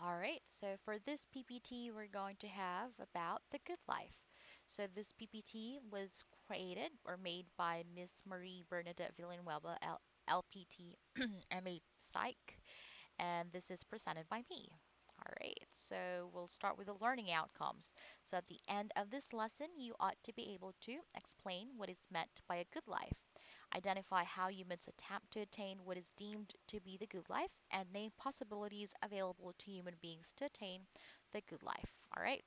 Alright, so for this PPT, we're going to have about the good life. So this PPT was created or made by Miss Marie Bernadette Villanueva, LPT, MA Psych, and this is presented by me. All right, so we'll start with the learning outcomes. So at the end of this lesson, you ought to be able to explain what is meant by a good life, identify how humans attempt to attain what is deemed to be the good life, and name possibilities available to human beings to attain the good life. All right.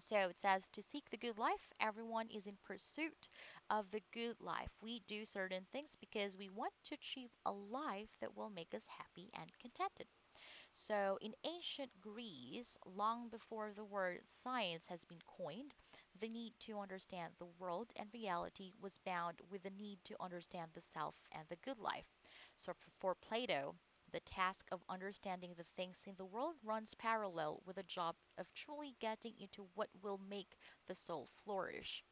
So it says to seek the good life, everyone is in pursuit of the good life. We do certain things because we want to achieve a life that will make us happy and contented. So, in ancient Greece, long before the word science has been coined, the need to understand the world and reality was bound with the need to understand the self and the good life. So, for Plato, the task of understanding the things in the world runs parallel with the job of truly getting into what will make the soul flourish.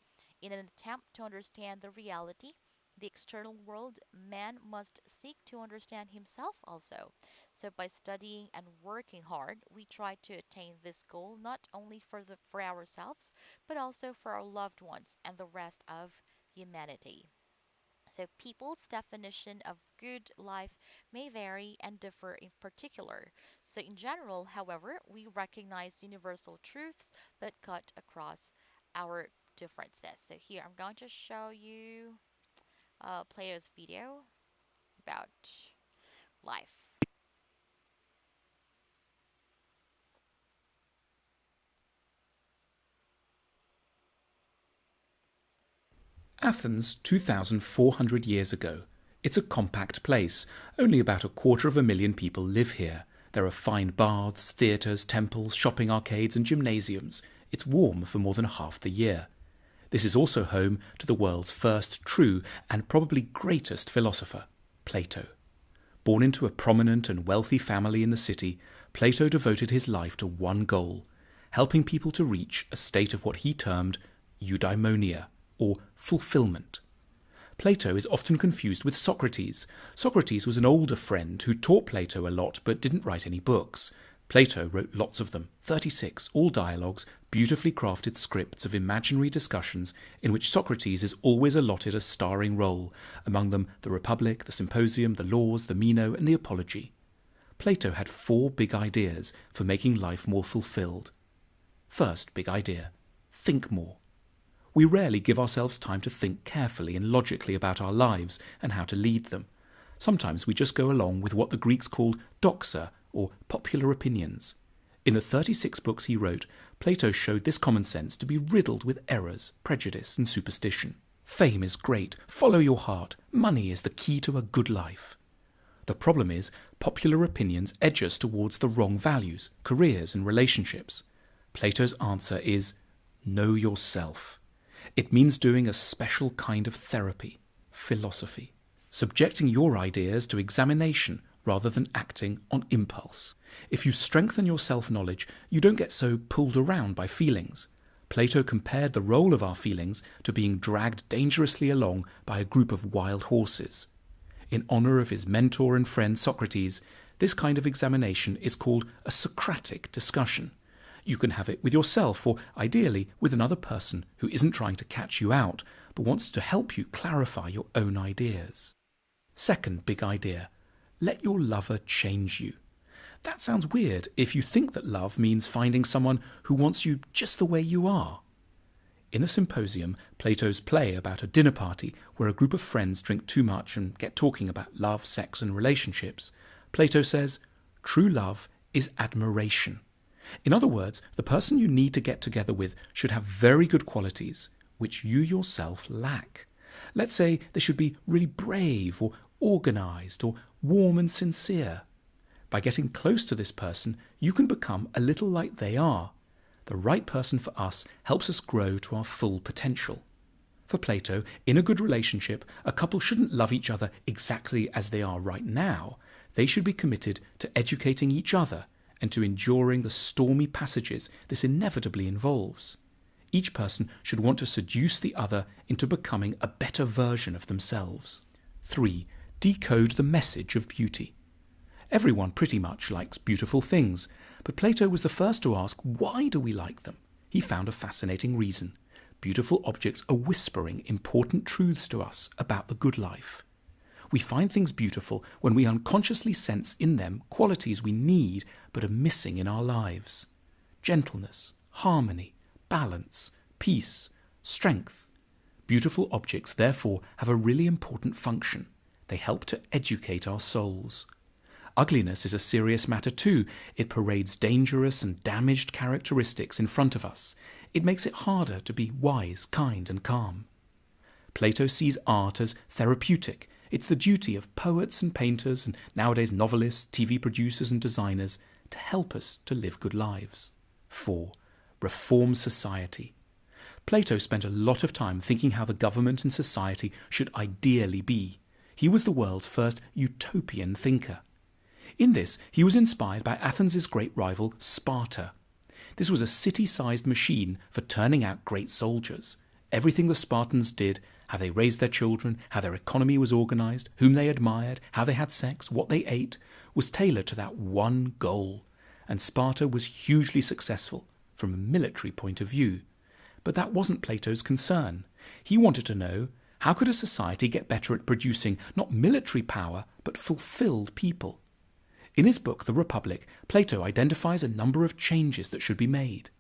In an attempt to understand the reality, the external world, man must seek to understand himself also. So by studying and working hard, we try to attain this goal not only for ourselves, but also for our loved ones and the rest of humanity. So people's definition of good life may vary and differ in particular. So in general, however, we recognize universal truths that cut across our differences. So here I'm going to show you Plato's video about life. Athens 2,400 years ago. It's a compact place. Only about 250,000 people live here. There are fine baths, theatres, temples, shopping arcades and gymnasiums. It's warm for more than half the year. This is also home to the world's first true and probably greatest philosopher, Plato. Born into a prominent and wealthy family in the city, Plato devoted his life to one goal, helping people to reach a state of what he termed eudaimonia, or fulfillment. Plato is often confused with Socrates. Socrates was an older friend who taught Plato a lot but didn't write any books. Plato wrote lots of them, 36, all dialogues, beautifully crafted scripts of imaginary discussions in which Socrates is always allotted a starring role, among them the Republic, the Symposium, the Laws, the Meno, and the Apology. Plato had 4 big ideas for making life more fulfilled. First big idea: think more. We rarely give ourselves time to think carefully and logically about our lives and how to lead them. Sometimes we just go along with what the Greeks called doxa, or popular opinions. In the 36 books he wrote, Plato showed this common sense to be riddled with errors, prejudice, and superstition. Fame is great, follow your heart, money is the key to a good life. The problem is, popular opinions edge us towards the wrong values, careers, and relationships. Plato's answer is, know yourself. It means doing a special kind of therapy, philosophy, subjecting your ideas to examination rather than acting on impulse. If you strengthen your self-knowledge, you don't get so pulled around by feelings. Plato compared the role of our feelings to being dragged dangerously along by a group of wild horses. In honour of his mentor and friend Socrates, this kind of examination is called a Socratic discussion. You can have it with yourself, or ideally with another person who isn't trying to catch you out, but wants to help you clarify your own ideas. Second big idea: let your lover change you. That sounds weird if you think that love means finding someone who wants you just the way you are. In a Symposium, Plato's play about a dinner party where a group of friends drink too much and get talking about love, sex, and relationships, Plato says, true love is admiration. In other words, the person you need to get together with should have very good qualities, which you yourself lack. Let's say they should be really brave, or organised, or warm and sincere. By getting close to this person, you can become a little like they are. The right person for us helps us grow to our full potential. For Plato, in a good relationship, a couple shouldn't love each other exactly as they are right now. They should be committed to educating each other and to enduring the stormy passages this inevitably involves. Each person should want to seduce the other into becoming a better version of themselves. 3. Decode the message of beauty. Everyone pretty much likes beautiful things, but Plato was the first to ask, why do we like them? He found a fascinating reason. Beautiful objects are whispering important truths to us about the good life. We find things beautiful when we unconsciously sense in them qualities we need but are missing in our lives. Gentleness, harmony, balance, peace, strength. Beautiful objects, therefore, have a really important function. They help to educate our souls. Ugliness is a serious matter too. It parades dangerous and damaged characteristics in front of us. It makes it harder to be wise, kind, and calm. Plato sees art as therapeutic. It's the duty of poets and painters, and nowadays novelists, TV producers, and designers to help us to live good lives. 4. Reform society. Plato spent a lot of time thinking how the government and society should ideally be. He was the world's first utopian thinker. In this, he was inspired by Athens' great rival, Sparta. This was a city-sized machine for turning out great soldiers. Everything the Spartans did, how they raised their children, how their economy was organized, whom they admired, how they had sex, what they ate, was tailored to that one goal. And Sparta was hugely successful from a military point of view. But that wasn't Plato's concern. He wanted to know, how could a society get better at producing not military power, but fulfilled people? In his book, The Republic, Plato identifies a number of changes that should be made.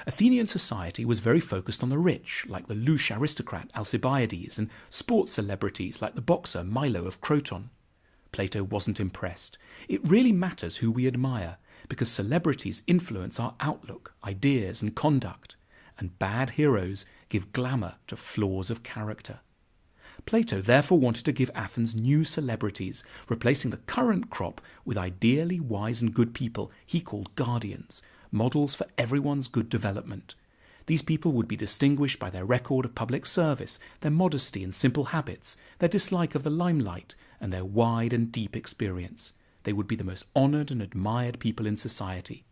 Athenian society was very focused on the rich, like the louche aristocrat Alcibiades, and sports celebrities like the boxer Milo of Croton. Plato wasn't impressed. It really matters who we admire, because celebrities influence our outlook, ideas, and conduct, and bad heroes give glamour to flaws of character. Plato therefore wanted to give Athens new celebrities, replacing the current crop with ideally wise and good people he called guardians, models for everyone's good development. These people would be distinguished by their record of public service, their modesty and simple habits, their dislike of the limelight, and their wide and deep experience. They would be the most honoured and admired people in society.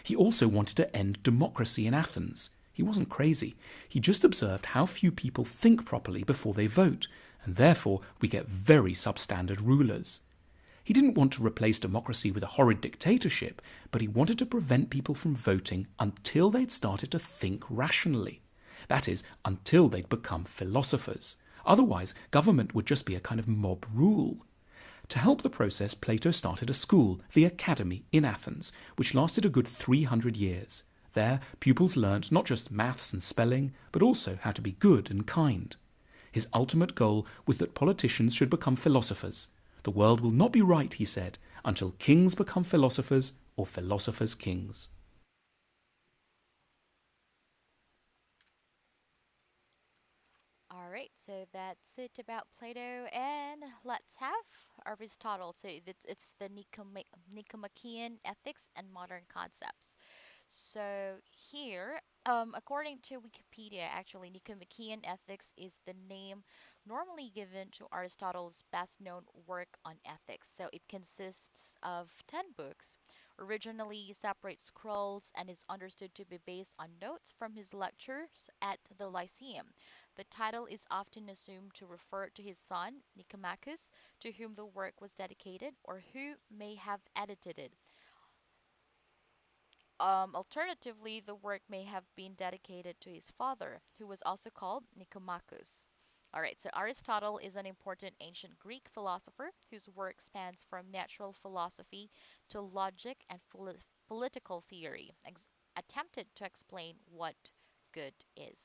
He also wanted to end democracy in Athens. He wasn't crazy. He just observed how few people think properly before they vote, and therefore we get very substandard rulers. He didn't want to replace democracy with a horrid dictatorship, but he wanted to prevent people from voting until they'd started to think rationally. That is, until they'd become philosophers. Otherwise, government would just be a kind of mob rule. To help the process, Plato started a school, the Academy, in Athens, which lasted a good 300 years. There, pupils learnt not just maths and spelling, but also how to be good and kind. His ultimate goal was that politicians should become philosophers. The world will not be right, he said, until kings become philosophers or philosophers kings. All right, so that's it about Plato, and let's have Aristotle. So it's the Nicomachean Ethics and Modern Concepts. So here, according to Wikipedia, actually, Nicomachean Ethics is the name normally given to Aristotle's best-known work on ethics. So it consists of 10 books, originally separate scrolls, and is understood to be based on notes from his lectures at the Lyceum. The title is often assumed to refer to his son, Nicomachus, to whom the work was dedicated, or who may have edited it. Alternatively, the work may have been dedicated to his father, who was also called Nicomachus. All right, so Aristotle is an important ancient Greek philosopher whose work spans from natural philosophy to logic and political theory, attempted to explain what good is.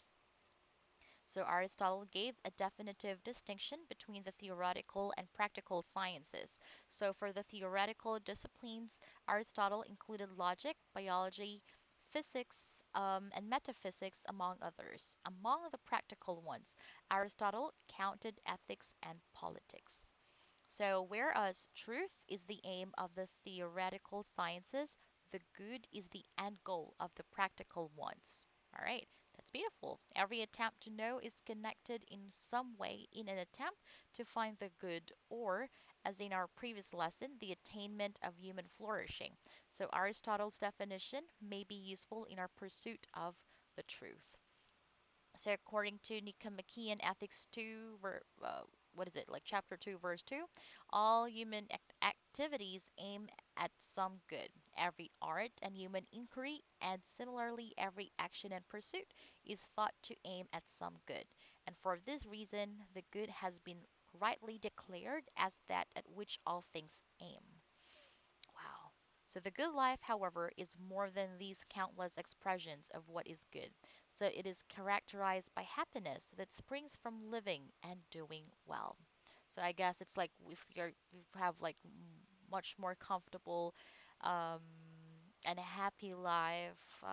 So Aristotle gave a definitive distinction between the theoretical and practical sciences. So for the theoretical disciplines, Aristotle included logic, biology, physics, and metaphysics, among others. Among the practical ones, Aristotle counted ethics and politics. So, whereas truth is the aim of the theoretical sciences, the good is the end goal of the practical ones. All right, that's beautiful. Every attempt to know is connected in some way in an attempt to find the good, or, as in our previous lesson, the attainment of human flourishing. So, Aristotle's definition may be useful in our pursuit of the truth. So according to Nicomachean Ethics 2, what is it, like chapter 2, verse 2, all human activities aim at some good. Every art and human inquiry, and similarly every action and pursuit, is thought to aim at some good. And for this reason, the good has been rightly declared as that at which all things aim. Wow. So the good life, however, is more than these countless expressions of what is good. So it is characterized by happiness that springs from living and doing well. So I guess it's like if you have like much more comfortable um, and a happy life,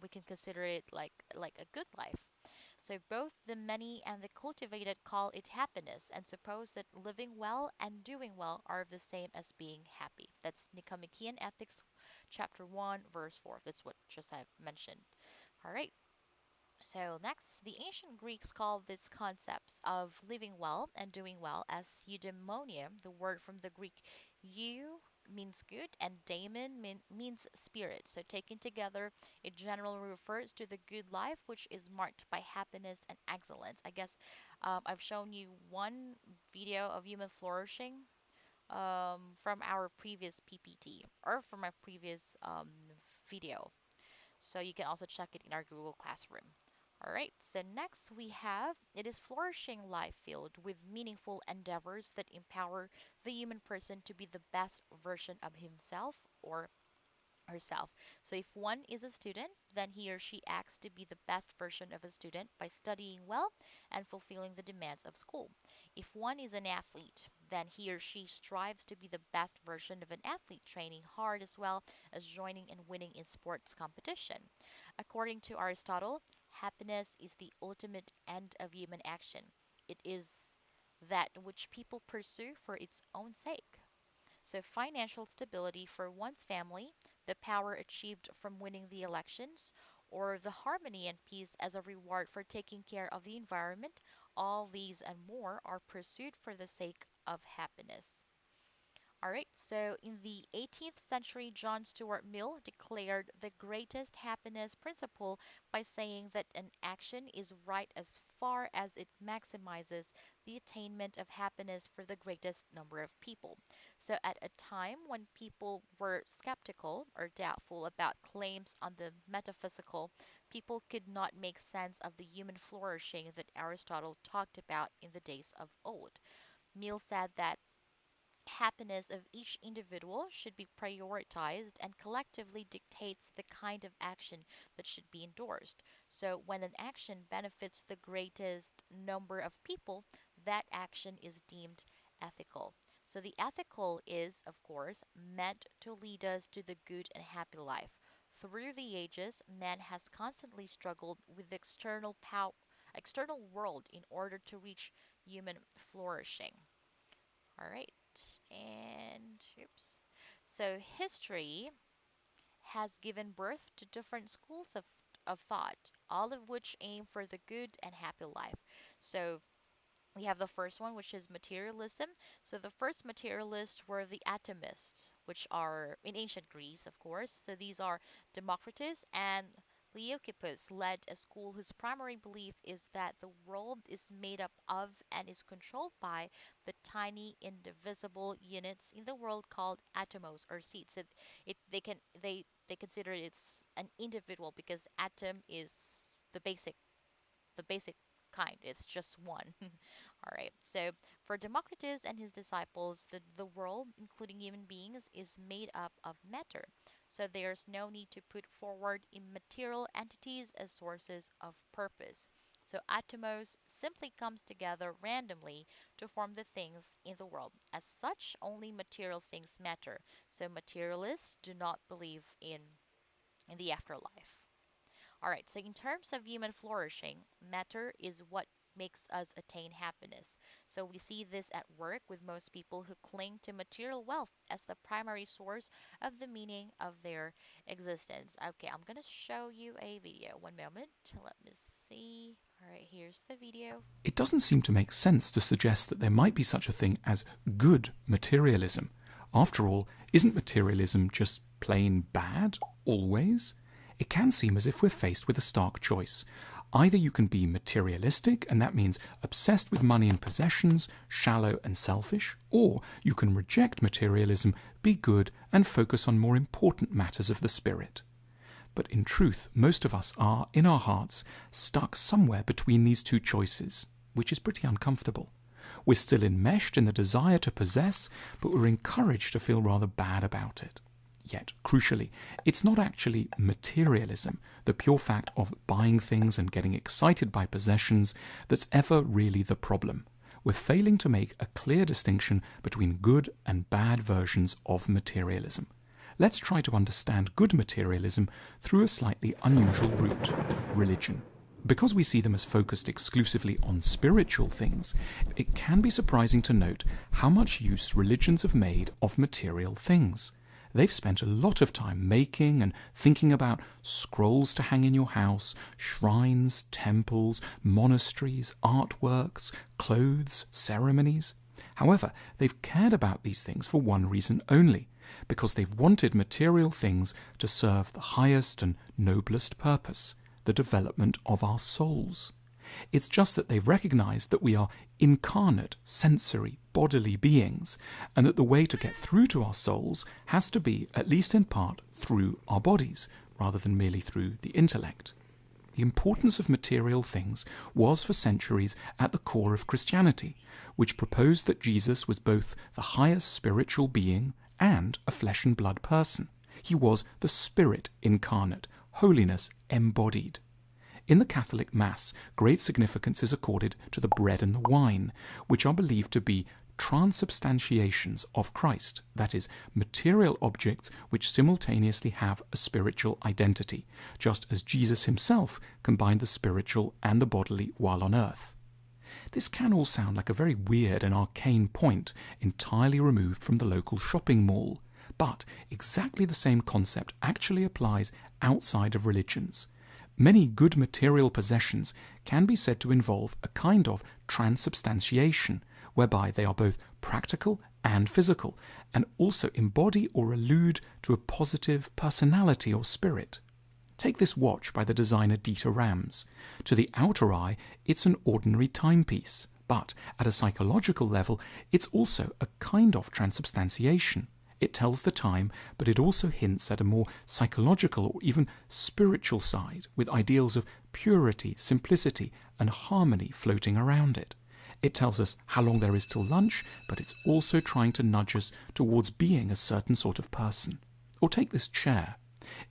we can consider it like a good life. So both the many and the cultivated call it happiness and suppose that living well and doing well are the same as being happy. That's Nicomachean Ethics, chapter 1, verse 4. That's what just I've mentioned. All right. So next, the ancient Greeks called these concepts of living well and doing well as eudaimonia. The word from the Greek eu means good and daemon means spirit. So taken together, it generally refers to the good life which is marked by happiness and excellence. I guess I've shown you one video of human flourishing from our previous PPT or from my previous video. So you can also check it in our Google Classroom. All right, so next we have it is flourishing life filled with meaningful endeavors that empower the human person to be the best version of himself or herself. So if one is a student, then he or she acts to be the best version of a student by studying well and fulfilling the demands of school. If one is an athlete, then he or she strives to be the best version of an athlete, training hard as well as joining and winning in sports competition. According to Aristotle, happiness is the ultimate end of human action. It is that which people pursue for its own sake. So, financial stability for one's family, the power achieved from winning the elections, or the harmony and peace as a reward for taking care of the environment, all these and more are pursued for the sake of happiness. All right, so in the 18th century, John Stuart Mill declared the greatest happiness principle by saying that an action is right as far as it maximizes the attainment of happiness for the greatest number of people. So, at a time when people were skeptical or doubtful about claims on the metaphysical, people could not make sense of the human flourishing that Aristotle talked about in the days of old. Mill said that happiness of each individual should be prioritized and collectively dictates the kind of action that should be endorsed. So, when an action benefits the greatest number of people, that action is deemed ethical. So, the ethical is, of course, meant to lead us to the good and happy life. Through the ages, man has constantly struggled with the external world in order to reach human flourishing. All right. And oops. So history has given birth to different schools of thought, all of which aim for the good and happy life. So we have the first one, which is materialism. So the first materialists were the atomists, which are in ancient Greece, of course. So these are Democritus and Leucippus led a school whose primary belief is that the world is made up of and is controlled by the tiny indivisible units in the world called atomos or seeds. So they consider it's an individual because atom is the basic the basic kind. It's just one. All right. So for Democritus and his disciples, the world, including human beings, is made up of matter. So there's no need to put forward immaterial entities as sources of purpose. So atomos simply comes together randomly to form the things in the world. As such, only material things matter. So materialists do not believe in the afterlife. All right, so in terms of human flourishing, matter is what makes us attain happiness. So we see this at work with most people who cling to material wealth as the primary source of the meaning of their existence. Okay, I'm going to show you a video. One moment. Let me see. All right, here's the video. It doesn't seem to make sense to suggest that there might be such a thing as good materialism. After all, isn't materialism just plain bad, always? It can seem as if we're faced with a stark choice. Either you can be materialistic, and that means obsessed with money and possessions, shallow and selfish, or you can reject materialism, be good, and focus on more important matters of the spirit. But in truth, most of us are, in our hearts, stuck somewhere between these two choices, which is pretty uncomfortable. We're still enmeshed in the desire to possess, but we're encouraged to feel rather bad about it. Yet, crucially, it's not actually materialism, the pure fact of buying things and getting excited by possessions, that's ever really the problem. We're failing to make a clear distinction between good and bad versions of materialism. Let's try to understand good materialism through a slightly unusual route: religion. Because we see them as focused exclusively on spiritual things, it can be surprising to note how much use religions have made of material things. They've spent a lot of time making and thinking about scrolls to hang in your house, shrines, temples, monasteries, artworks, clothes, ceremonies. However, they've cared about these things for one reason only: because they've wanted material things to serve the highest and noblest purpose, the development of our souls. It's just that they've recognized that we are incarnate, sensory, bodily beings, and that the way to get through to our souls has to be, at least in part, through our bodies, rather than merely through the intellect. The importance of material things was for centuries at the core of Christianity, which proposed that Jesus was both the highest spiritual being and a flesh and blood person. He was the Spirit incarnate, holiness embodied. In the Catholic Mass, great significance is accorded to the bread and the wine, which are believed to be transubstantiations of Christ, that is, material objects which simultaneously have a spiritual identity, just as Jesus himself combined the spiritual and the bodily while on earth. This can all sound like a very weird and arcane point, entirely removed from the local shopping mall, but exactly the same concept actually applies outside of religions. Many good material possessions can be said to involve a kind of transubstantiation, whereby they are both practical and physical, and also embody or allude to a positive personality or spirit. Take this watch by the designer Dieter Rams. To the outer eye, it's an ordinary timepiece, but at a psychological level, it's also a kind of transubstantiation. It tells the time, but it also hints at a more psychological or even spiritual side, with ideals of purity, simplicity, and harmony floating around it. It tells us how long there is till lunch, but it's also trying to nudge us towards being a certain sort of person. Or take this chair.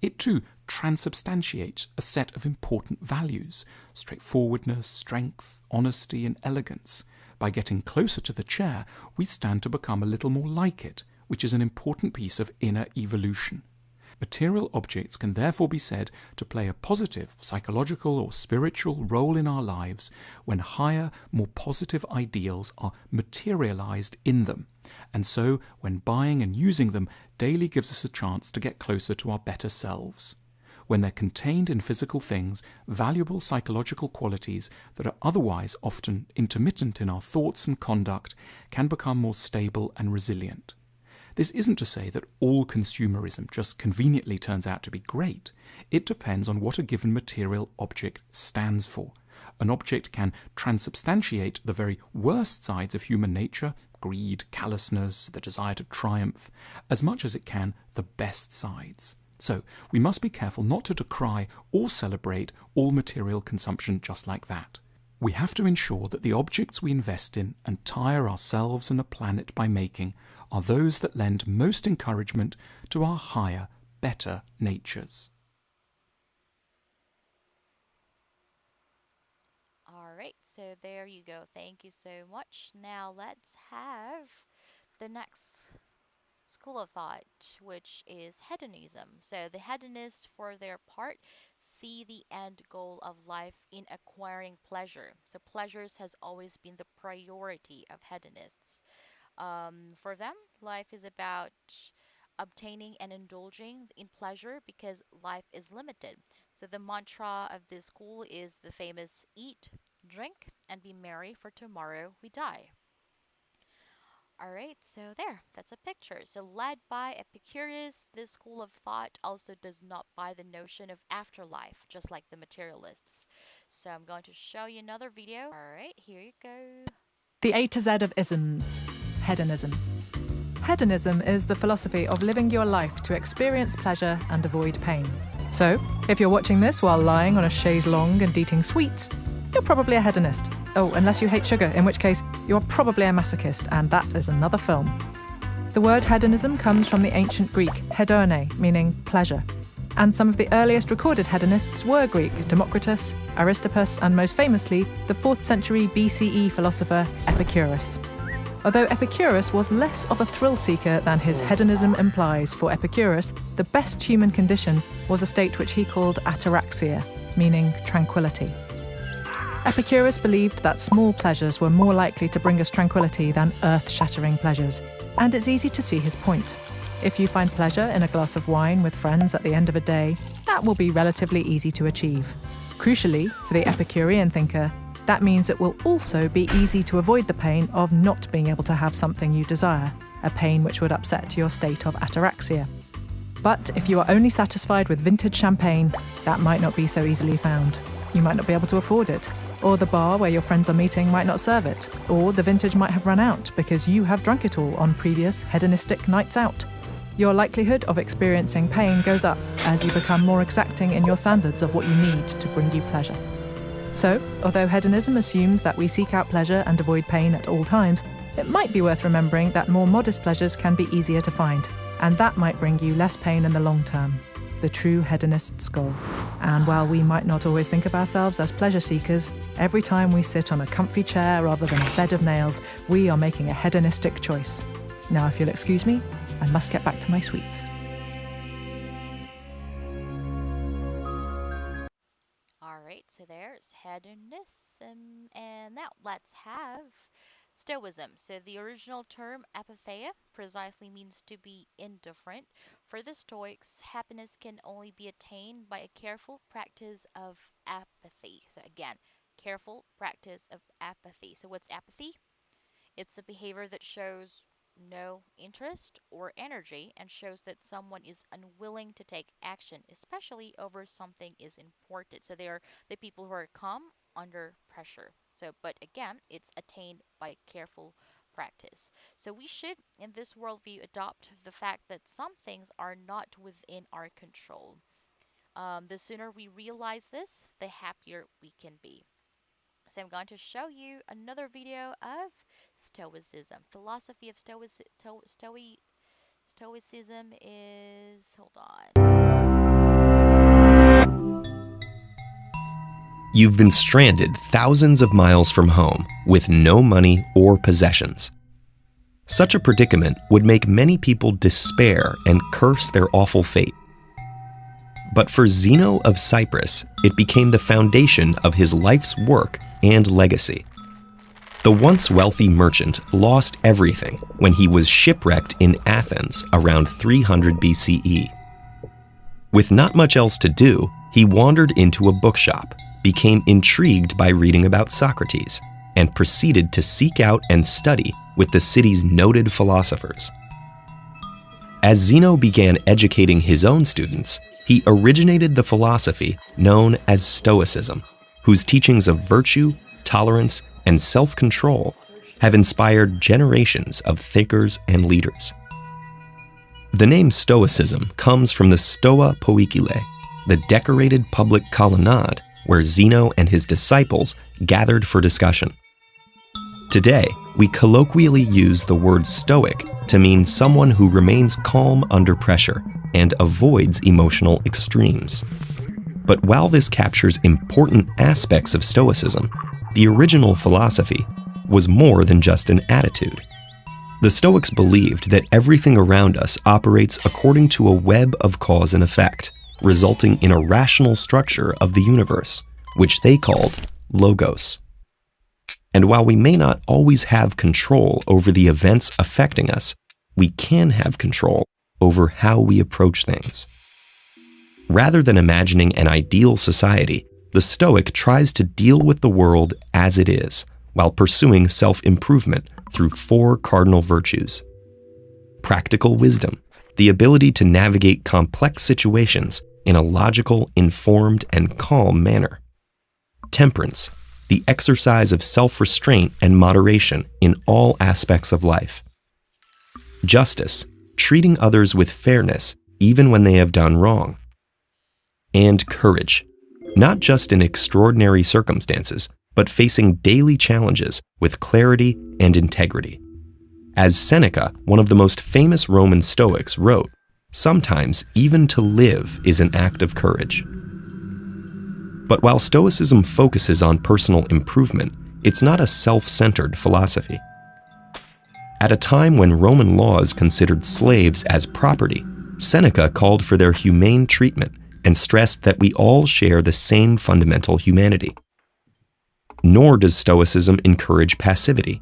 It too transubstantiates a set of important values: straightforwardness, strength, honesty, and elegance. By getting closer to the chair, we stand to become a little more like it, which is an important piece of inner evolution. Material objects can therefore be said to play a positive, psychological or spiritual role in our lives when higher, more positive ideals are materialized in them, and so when buying and using them daily gives us a chance to get closer to our better selves. When they're contained in physical things, valuable psychological qualities that are otherwise often intermittent in our thoughts and conduct can become more stable and resilient. This isn't to say that all consumerism just conveniently turns out to be great. It depends on what a given material object stands for. An object can transubstantiate the very worst sides of human nature, greed, callousness, the desire to triumph, as much as it can the best sides. So we must be careful not to decry or celebrate all material consumption just like that. We have to ensure that the objects we invest in and tire ourselves and the planet by making are those that lend most encouragement to our higher, better natures. All right, so there you go. Thank you so much. Now let's have the next school of thought, which is hedonism. So the hedonists, for their part, see the end goal of life in acquiring pleasure. So pleasures has always been the priority of hedonists. For them, life is about obtaining and indulging in pleasure because life is limited. So the mantra of this school is the famous eat, drink, and be merry, for tomorrow we die. All right, so there, that's a picture. So, led by Epicurus, this school of thought also does not buy the notion of afterlife, just like the materialists. So I'm going to show you another video. Alright, here you go. The A to Z of isms. Hedonism. Hedonism is the philosophy of living your life to experience pleasure and avoid pain. So, if you're watching this while lying on a chaise longue and eating sweets, you're probably a hedonist. Oh, unless you hate sugar, in which case you're probably a masochist, and that is another film. The word hedonism comes from the ancient Greek hedone, meaning pleasure. And some of the earliest recorded hedonists were Greek: Democritus, Aristippus, and most famously, the 4th century BCE philosopher Epicurus. Although Epicurus was less of a thrill-seeker than his hedonism implies, for Epicurus, the best human condition was a state which he called ataraxia, meaning tranquility. Epicurus believed that small pleasures were more likely to bring us tranquility than earth-shattering pleasures, and it's easy to see his point. If you find pleasure in a glass of wine with friends at the end of a day, that will be relatively easy to achieve. Crucially, for the Epicurean thinker, that means it will also be easy to avoid the pain of not being able to have something you desire, a pain which would upset your state of ataraxia. But if you are only satisfied with vintage champagne, that might not be so easily found. You might not be able to afford it, or the bar where your friends are meeting might not serve it, or the vintage might have run out because you have drunk it all on previous hedonistic nights out. Your likelihood of experiencing pain goes up as you become more exacting in your standards of what you need to bring you pleasure. So, although hedonism assumes that we seek out pleasure and avoid pain at all times, it might be worth remembering that more modest pleasures can be easier to find, and that might bring you less pain in the long term. The true hedonist's goal. And while we might not always think of ourselves as pleasure seekers, every time we sit on a comfy chair rather than a bed of nails, we are making a hedonistic choice. Now, if you'll excuse me, I must get back to my sweets. Alright, so there's hedonism. And now let's have Stoicism. So the original term apatheia precisely means to be indifferent. For the Stoics, happiness can only be attained by a careful practice of apathy. So again, careful practice of apathy. So what's apathy? It's a behavior that shows no interest or energy and shows that someone is unwilling to take action, especially over something is important. So they are the people who are calm under pressure. So, but again, it's attained by careful practice. So we should, in this worldview, adopt the fact that some things are not within our control. The sooner we realize this, the happier we can be. So I'm going to show you another video of Stoicism. Philosophy of Stoicism is, hold on. You've been stranded thousands of miles from home with no money or possessions. Such a predicament would make many people despair and curse their awful fate. But for Zeno of Cyprus, it became the foundation of his life's work and legacy. The once wealthy merchant lost everything when he was shipwrecked in Athens around 300 BCE. With not much else to do, he wandered into a bookshop, became intrigued by reading about Socrates, and proceeded to seek out and study with the city's noted philosophers. As Zeno began educating his own students, he originated the philosophy known as Stoicism, whose teachings of virtue, tolerance, and self-control have inspired generations of thinkers and leaders. The name Stoicism comes from the Stoa Poikile, the decorated public colonnade where Zeno and his disciples gathered for discussion. Today, we colloquially use the word stoic to mean someone who remains calm under pressure and avoids emotional extremes. But while this captures important aspects of Stoicism, the original philosophy was more than just an attitude. The Stoics believed that everything around us operates according to a web of cause and effect, resulting in a rational structure of the universe, which they called logos. And while we may not always have control over the events affecting us, we can have control over how we approach things. Rather than imagining an ideal society, the Stoic tries to deal with the world as it is, while pursuing self-improvement through 4 cardinal virtues. Practical wisdom, the ability to navigate complex situations in a logical, informed, and calm manner. temperance, the exercise of self restraint and moderation in all aspects of life. Justice, treating others with fairness even when they have done wrong. And courage, not just in extraordinary circumstances, but facing daily challenges with clarity and integrity. As Seneca, one of the most famous Roman Stoics, wrote, "Sometimes even to live is an act of courage." But while Stoicism focuses on personal improvement, it's not a self-centered philosophy. At a time when Roman laws considered slaves as property, Seneca called for their humane treatment and stressed that we all share the same fundamental humanity. Nor does Stoicism encourage passivity.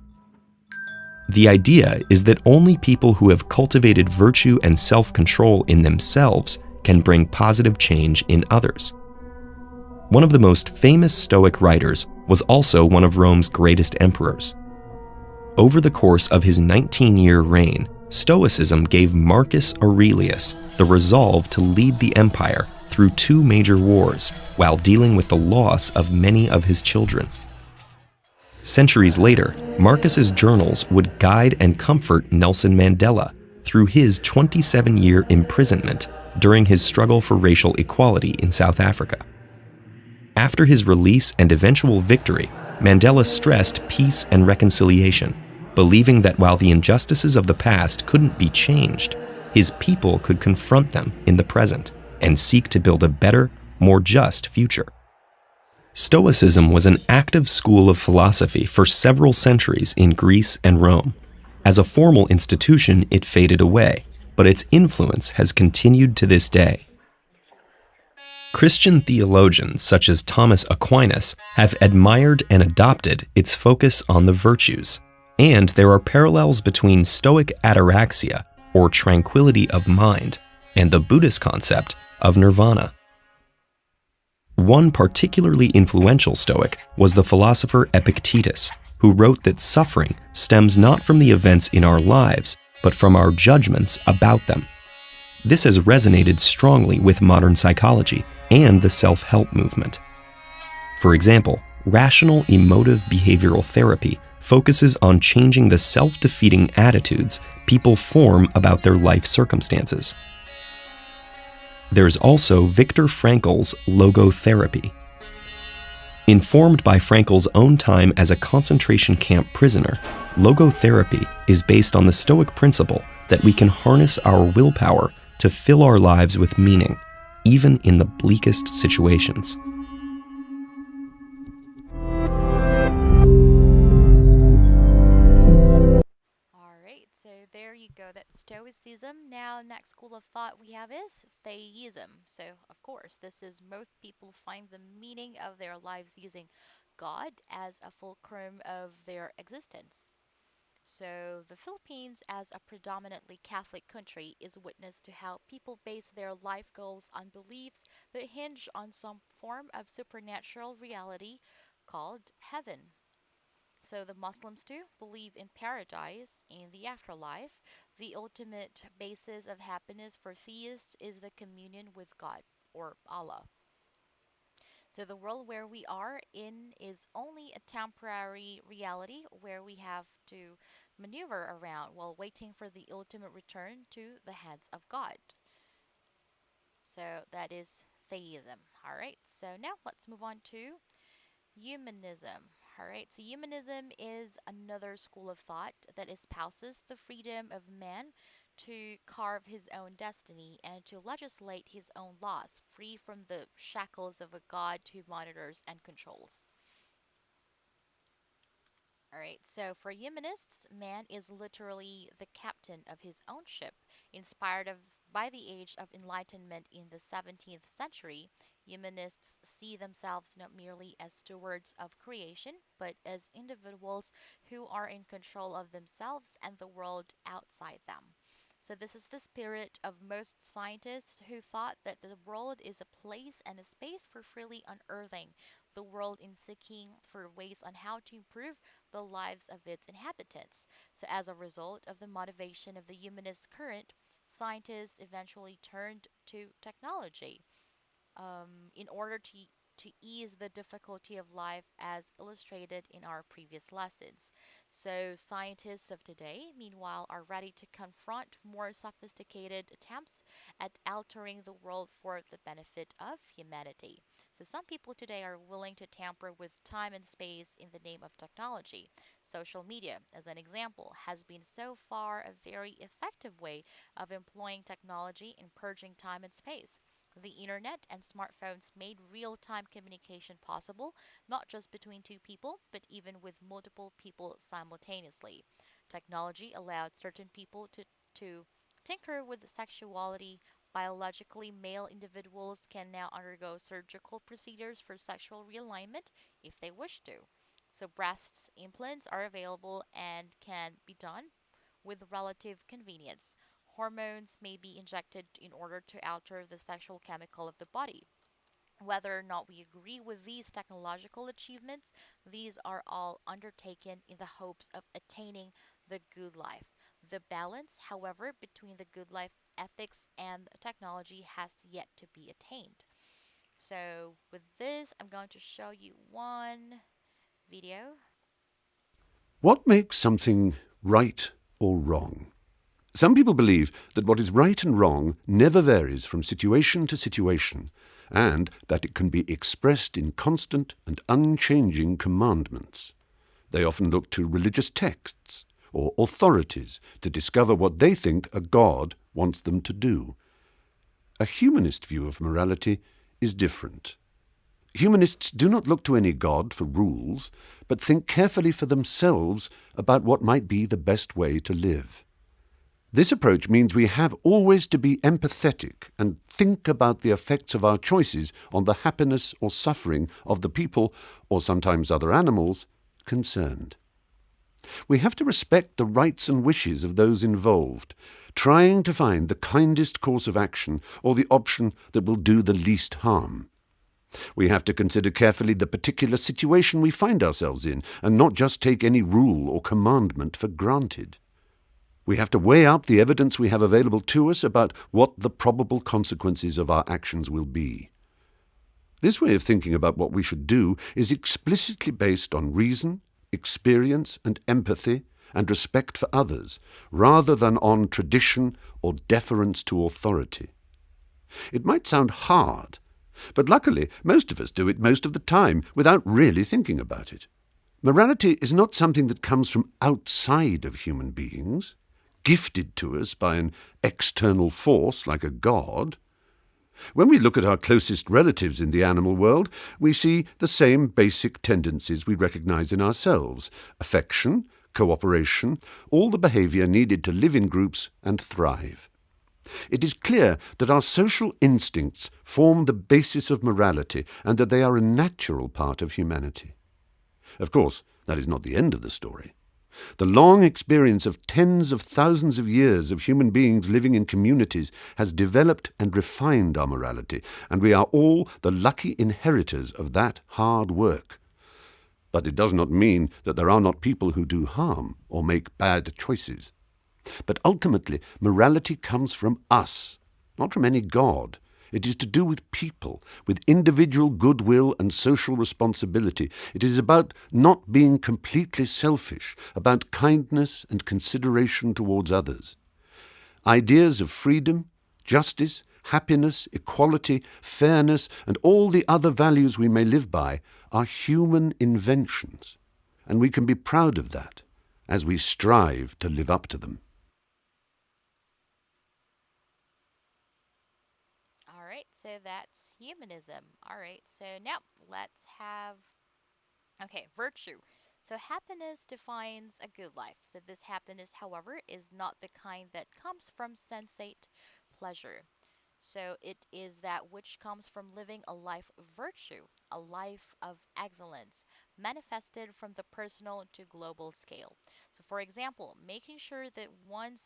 The idea is that only people who have cultivated virtue and self-control in themselves can bring positive change in others. One of the most famous Stoic writers was also one of Rome's greatest emperors. Over the course of his 19-year reign, Stoicism gave Marcus Aurelius the resolve to lead the empire through two major wars while dealing with the loss of many of his children. Centuries later, Marcus's journals would guide and comfort Nelson Mandela through his 27-year imprisonment during his struggle for racial equality in South Africa. After his release and eventual victory, Mandela stressed peace and reconciliation, believing that while the injustices of the past couldn't be changed, his people could confront them in the present and seek to build a better, more just future. Stoicism was an active school of philosophy for several centuries in Greece and Rome. As a formal institution, it faded away, but its influence has continued to this day. Christian theologians such as Thomas Aquinas have admired and adopted its focus on the virtues, and there are parallels between Stoic ataraxia, or tranquility of mind, and the Buddhist concept of nirvana. One particularly influential Stoic was the philosopher Epictetus, who wrote that suffering stems not from the events in our lives, but from our judgments about them. This has resonated strongly with modern psychology and the self-help movement. For example, rational emotive behavioral therapy focuses on changing the self-defeating attitudes people form about their life circumstances. There's also Viktor Frankl's logotherapy. Informed by Frankl's own time as a concentration camp prisoner, logotherapy is based on the Stoic principle that we can harness our willpower to fill our lives with meaning, even in the bleakest situations. All right, so there you go. That's Stoicism. Now, next school of thought we have is Theism. So, of course, this is most people find the meaning of their lives using God as a fulcrum of their existence. So, the Philippines, as a predominantly Catholic country, is witness to how people base their life goals on beliefs that hinge on some form of supernatural reality called heaven. So the Muslims too believe in paradise and the afterlife. The ultimate basis of happiness for theists is the communion with God or Allah. So the world where we are in is only a temporary reality where we have to maneuver around while waiting for the ultimate return to the hands of God. So that is theism. All right. So now let's move on to Humanism. All right, so humanism is another school of thought that espouses the freedom of man to carve his own destiny and to legislate his own laws, free from the shackles of a god who monitors and controls. All right, so for humanists, man is literally the captain of his own ship. Inspired by the age of enlightenment in the 17th century, humanists see themselves not merely as stewards of creation, but as individuals who are in control of themselves and the world outside them. So, this is the spirit of most scientists who thought that the world is a place and a space for freely unearthing the world in seeking for ways on how to improve the lives of its inhabitants. So, as a result of the motivation of the humanist current, scientists eventually turned to technology in order to ease the difficulty of life as illustrated in our previous lessons. So, scientists of today, meanwhile, are ready to confront more sophisticated attempts at altering the world for the benefit of humanity. So, some people today are willing to tamper with time and space in the name of technology. Social media, as an example, has been so far a very effective way of employing technology in purging time and space. The internet and smartphones made real time communication possible, not just between two people, but even with multiple people simultaneously. Technology allowed certain people to tinker with sexuality. Biologically male individuals can now undergo surgical procedures for sexual realignment if they wish to. So, breast implants are available and can be done with relative convenience. Hormones may be injected in order to alter the sexual chemical of the body. Whether or not we agree with these technological achievements, these are all undertaken in the hopes of attaining the good life. The balance, however, between the good life ethics and technology has yet to be attained. So, with this, I'm going to show you one video. What makes something right or wrong? Some people believe that what is right and wrong never varies from situation to situation, and that it can be expressed in constant and unchanging commandments. They often look to religious texts or authorities to discover what they think a God wants them to do. A humanist view of morality is different. Humanists do not look to any God for rules, but think carefully for themselves about what might be the best way to live. This approach means we have always to be empathetic and think about the effects of our choices on the happiness or suffering of the people, or sometimes other animals, concerned. We have to respect the rights and wishes of those involved, trying to find the kindest course of action or the option that will do the least harm. We have to consider carefully the particular situation we find ourselves in, and not just take any rule or commandment for granted. We have to weigh up the evidence we have available to us about what the probable consequences of our actions will be. This way of thinking about what we should do is explicitly based on reason, experience and empathy and respect for others, rather than on tradition or deference to authority. It might sound hard, but luckily most of us do it most of the time without really thinking about it. Morality is not something that comes from outside of human beings, gifted to us by an external force like a god. When we look at our closest relatives in the animal world, we see the same basic tendencies we recognize in ourselves: affection, cooperation, all the behavior needed to live in groups and thrive. It is clear that our social instincts form the basis of morality and that they are a natural part of humanity. Of course, that is not the end of the story. The long experience of tens of thousands of years of human beings living in communities has developed and refined our morality, and we are all the lucky inheritors of that hard work. But it does not mean that there are not people who do harm or make bad choices. But ultimately, morality comes from us, not from any god. It is to do with people, with individual goodwill and social responsibility. It is about not being completely selfish, about kindness and consideration towards others. Ideas of freedom, justice, happiness, equality, fairness, and all the other values we may live by are human inventions, and we can be proud of that as we strive to live up to them. All right, so that's humanism. All right, so now let's have, okay, virtue. So happiness defines a good life. So this happiness, however, is not the kind that comes from sensate pleasure. So it is that which comes from living a life of virtue, a life of excellence, manifested from the personal to global scale. So for example, making sure that one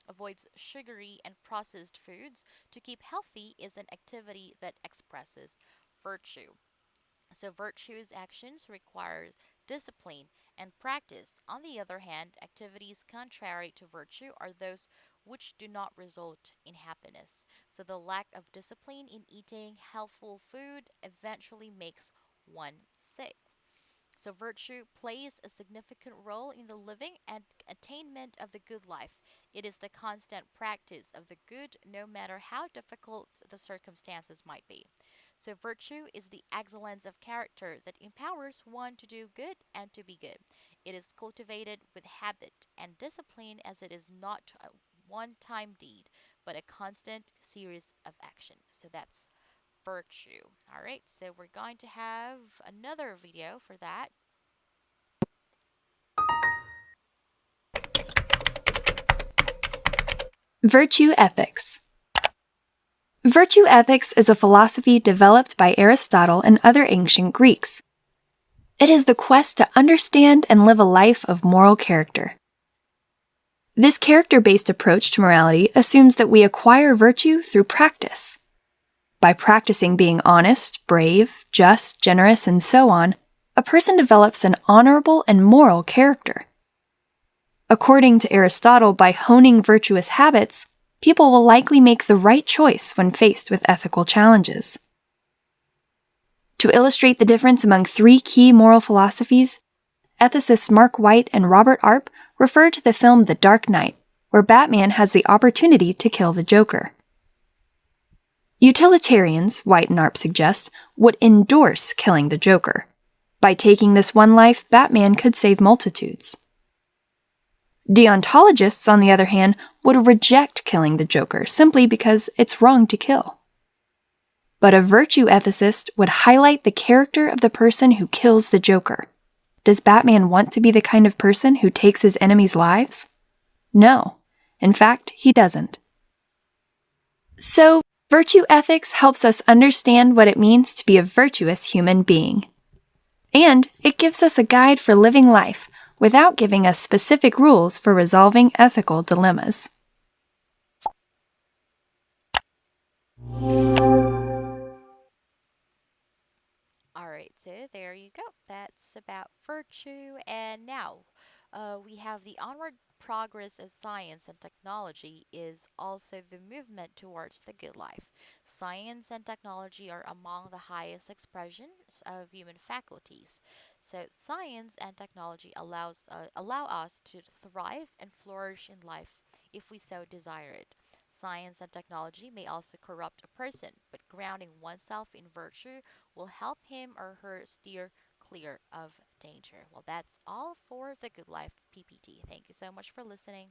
avoids sugary and processed foods to keep healthy is an activity that expresses virtue. So virtuous actions require discipline and practice. On the other hand, activities contrary to virtue are those which do not result in happiness. So the lack of discipline in eating healthful food eventually makes one sick. So, virtue plays a significant role in the living and attainment of the good life. It is the constant practice of the good, no matter how difficult the circumstances might be. So, virtue is the excellence of character that empowers one to do good and to be good. It is cultivated with habit and discipline, as it is not a one time deed, but a constant series of action. So, that's virtue. All right, so we're going to have another video for that. Virtue Ethics. Virtue ethics is a philosophy developed by Aristotle and other ancient Greeks. It is the quest to understand and live a life of moral character. This character-based approach to morality assumes that we acquire virtue through practice. By practicing being honest, brave, just, generous, and so on, a person develops an honorable and moral character. According to Aristotle, by honing virtuous habits, people will likely make the right choice when faced with ethical challenges. To illustrate the difference among three key moral philosophies, ethicists Mark White and Robert Arp refer to the film The Dark Knight, where Batman has the opportunity to kill the Joker. Utilitarians, White and Arp suggest, would endorse killing the Joker. By taking this one life, Batman could save multitudes. Deontologists, on the other hand, would reject killing the Joker simply because it's wrong to kill. But a virtue ethicist would highlight the character of the person who kills the Joker. Does Batman want to be the kind of person who takes his enemies' lives? No. In fact, he doesn't. So, virtue ethics helps us understand what it means to be a virtuous human being. And it gives us a guide for living life without giving us specific rules for resolving ethical dilemmas. All right, so there you go. That's about virtue. And now we have the onward progress of science and technology is also the movement towards the good life. Science and technology are among the highest expressions of human faculties. So science and technology allow us to thrive and flourish in life if we so desire it. Science and technology may also corrupt a person, but grounding oneself in virtue will help him or her steer clear of danger. Well, that's all for the Good Life PPT. Thank you so much for listening.